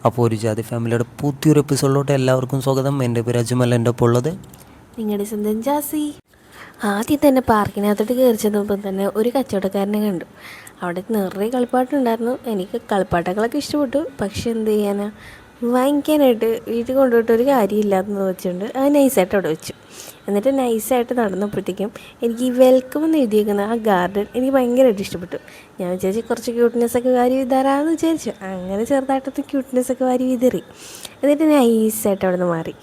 അപ്പോൾ ഒരു ജാതി ഫാമിലിയുടെ പുതിയൊരു എപ്പിസോഡിലോട്ട് എല്ലാവർക്കും സ്വാഗതം. എൻ്റെ പേര് അജ്മൽ, എൻ്റെ ഒപ്പം ഉള്ളത് നിങ്ങളുടെ സ്വന്തം ജാസി. ആദ്യം തന്നെ പാർക്കിനകത്തോട്ട് കയറി ചെന്നപ്പോൾ തന്നെ ഒരു കച്ചവടക്കാരനെ കണ്ടു. അവിടെ നിറയെ കളിപ്പാട്ടുണ്ടായിരുന്നു. എനിക്ക് കളിപ്പാട്ടങ്ങളൊക്കെ ഇഷ്ടപ്പെട്ടു. പക്ഷെ എന്ത് ചെയ്യാനാ, വാങ്ങിക്കാനായിട്ട് വീട്ടിൽ കൊണ്ടുപോയിട്ട് ഒരു കാര്യമില്ലാതെന്ന് വെച്ചുകൊണ്ട് അത് നൈസായിട്ട് അവിടെ വെച്ചു. എന്നിട്ട് നൈസായിട്ട് നടന്നപ്പോഴത്തേക്കും എനിക്ക് ഈ വെൽക്കം എന്ന് എഴുതിയേക്കുന്ന ആ ഗാർഡൻ എനിക്ക് ഭയങ്കരമായിട്ട് ഇഷ്ടപ്പെട്ടു. ഞാൻ വിചാരിച്ചു കുറച്ച് ക്യൂട്ട്നെസ്സൊക്കെ വാരി വിതറാമെന്ന് വിചാരിച്ചു. അങ്ങനെ ചെറുതായിട്ടൊന്ന് ക്യൂട്ട്നെസ്സൊക്കെ വാരി വിതറി. എന്നിട്ട് നൈസായിട്ട് അവിടെ നിന്ന് മാറി.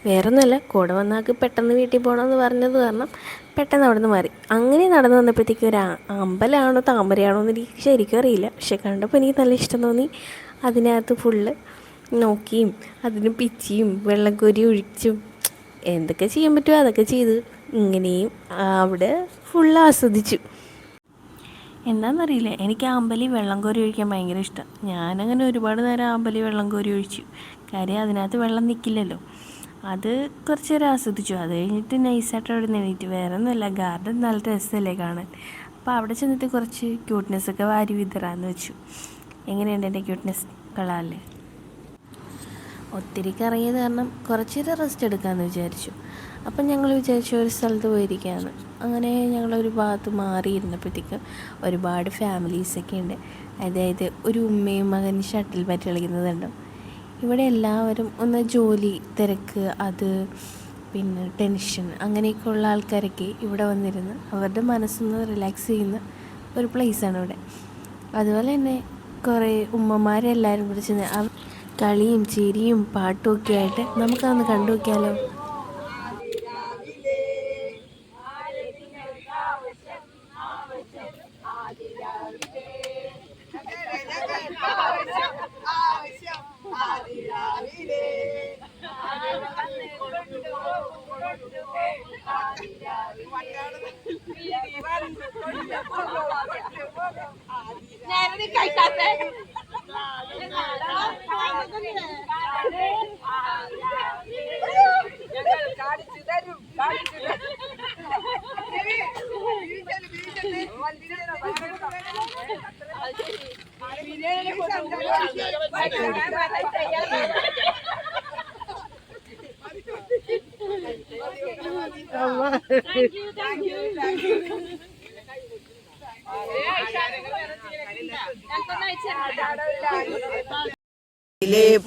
വേറൊന്നുമല്ല, കൂടെ വന്നാൾക്ക് പെട്ടെന്ന് വീട്ടിൽ പോകണമെന്ന് പറഞ്ഞത് കാരണം പെട്ടെന്ന് അവിടെ നിന്ന് മാറി. അങ്ങനെ നടന്നു വന്നപ്പോഴത്തേക്കും ഒരു അമ്പലമാണോ താമരയാണോ എന്ന് എനിക്ക് ശരിക്കും അറിയില്ല. പക്ഷെ കണ്ടപ്പോൾ എനിക്ക് നല്ല ഇഷ്ടം തോന്നി. അതിനകത്ത് ഫുള്ള് നോക്കിയും അതിന് പിച്ചിയും വെള്ളം കോരി ഒഴിച്ചും എന്തൊക്കെ ചെയ്യാൻ പറ്റുമോ അതൊക്കെ ചെയ്ത് ഇങ്ങനെയും അവിടെ ഫുള്ള് ആസ്വദിച്ചു. എന്താണെന്നറിയില്ല, എനിക്ക് ആ അമ്പലി വെള്ളം കോരി ഒഴിക്കാൻ ഭയങ്കര ഇഷ്ടം. ഞാനങ്ങനെ ഒരുപാട് നേരം ആ അമ്പലി വെള്ളം കോരി ഒഴിച്ചു. കാര്യം അതിനകത്ത് വെള്ളം നിൽക്കില്ലല്ലോ. അത് കുറച്ച് നേരം ആസ്വദിച്ചു. അത് കഴിഞ്ഞിട്ട് നൈസായിട്ട് അവിടെ നിന്നിട്ട് വേറെ ഒന്നുമില്ല, ഗാർഡൻ നല്ല രസമല്ലേ കാണാൻ. അപ്പോൾ അവിടെ ചെന്നിട്ട് കുറച്ച് ക്യൂട്ട്നെസ്സൊക്കെ വാരി വിതറാന്ന് വെച്ചു. എങ്ങനെയുണ്ട് എൻ്റെ ക്യൂട്ട്നെസ്? കളാല്ലേ? ഒത്തിരി കറങ്ങിയത് കാരണം കുറച്ച് നേരം റെസ്റ്റ് എടുക്കാമെന്ന് വിചാരിച്ചു. അപ്പം ഞങ്ങൾ വിചാരിച്ചു ഒരു സ്ഥലത്ത് പോയിരിക്കുകയാണ്. അങ്ങനെ ഞങ്ങളൊരു ഭാഗത്ത് മാറിയിരുന്നപ്പോഴത്തേക്കും ഒരുപാട് ഫാമിലീസൊക്കെ ഉണ്ട്. അതായത് ഒരു ഉമ്മയും മകനും ഷട്ടിൽ ബാറ്റ് കളിക്കുന്നതുണ്ട്. ഇവിടെ എല്ലാവരും ഒന്ന് ജോലി തിരക്ക്, അത് പിന്നെ ടെൻഷൻ അങ്ങനെയൊക്കെ ഉള്ള ആൾക്കാരൊക്കെ ഇവിടെ വന്നിരുന്ന് അവരുടെ മനസ്സൊന്ന് റിലാക്സ് ചെയ്യുന്ന ഒരു പ്ലേസാണ് ഇവിടെ. അതുപോലെ തന്നെ കുറേ ഉമ്മമാരെല്ലാവരും കൂടി ചെന്ന് കളിയും ചിരിയും പാട്ടും ഒക്കെ ആയിട്ട് നമുക്കതൊന്ന് കണ്ടു നോക്കിയാലോ?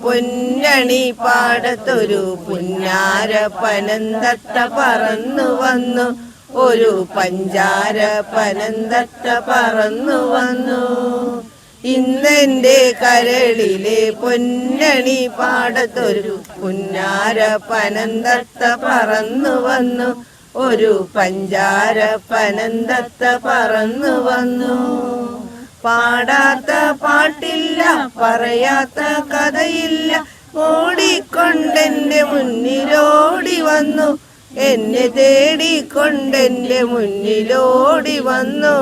പൊന്നണി പാടത്തൊരു പുന്നാര പനന്തത്ത പറന്നു വന്നു, ഒരു പഞ്ചാര പനന്തത്ത പറന്നു വന്നു. ഇന്നെന്റെ കരളിലെ പൊന്നണി പാടത്തൊരു പുന്നാര പനന്തത്ത പറന്നു വന്നു, ഒരു പഞ്ചാര പനന്തത്ത പറന്നു വന്നു. പാടാത്ത പാട്ടില്ല, പറയാത്ത കഥയില്ല, ഓടിക്കൊണ്ടെന്റെ മുന്നിലോടി വന്നു, എന്നെ തേടിക്കൊണ്ടെന്റെ മുന്നിലോടി വന്നു.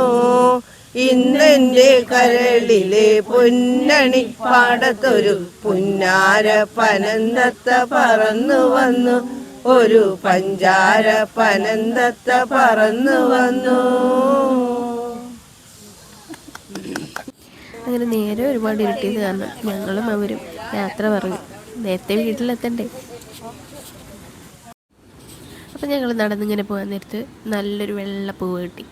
ഇന്നെന്റെ കരളിലെ പൊന്നണി പാടത്തൊരു പുന്നാര പനന്തത്ത പറന്നു വന്നു, ഒരു പഞ്ചാര പനന്തത്ത പറന്നു വന്നു. അങ്ങനെ നേരെ ഒരുപാട് ഇരുട്ടിയത് കാരണം ഞങ്ങളും അവരും യാത്ര പറഞ്ഞു. നേരത്തെ വീട്ടിലെത്തണ്ടേ. അപ്പം ഞങ്ങൾ നടന്നിങ്ങനെ പോകാൻ നേരത്ത് നല്ലൊരു വെള്ളപ്പൂവ് കിട്ടി.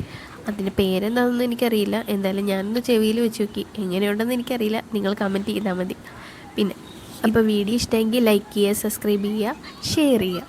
അതിൻ്റെ പേരെന്താണെന്ന് എനിക്കറിയില്ല. എന്തായാലും ഞാനൊന്ന് ചെവിയിൽ വെച്ച് നോക്കി. എങ്ങനെയുണ്ടെന്ന് എനിക്കറിയില്ല, നിങ്ങൾ കമൻറ്റ് ചെയ്താൽ മതി. പിന്നെ അപ്പോൾ വീഡിയോ ഇഷ്ടമെങ്കിൽ ലൈക്ക് ചെയ്യുക, സബ്സ്ക്രൈബ് ചെയ്യുക, ഷെയർ ചെയ്യുക.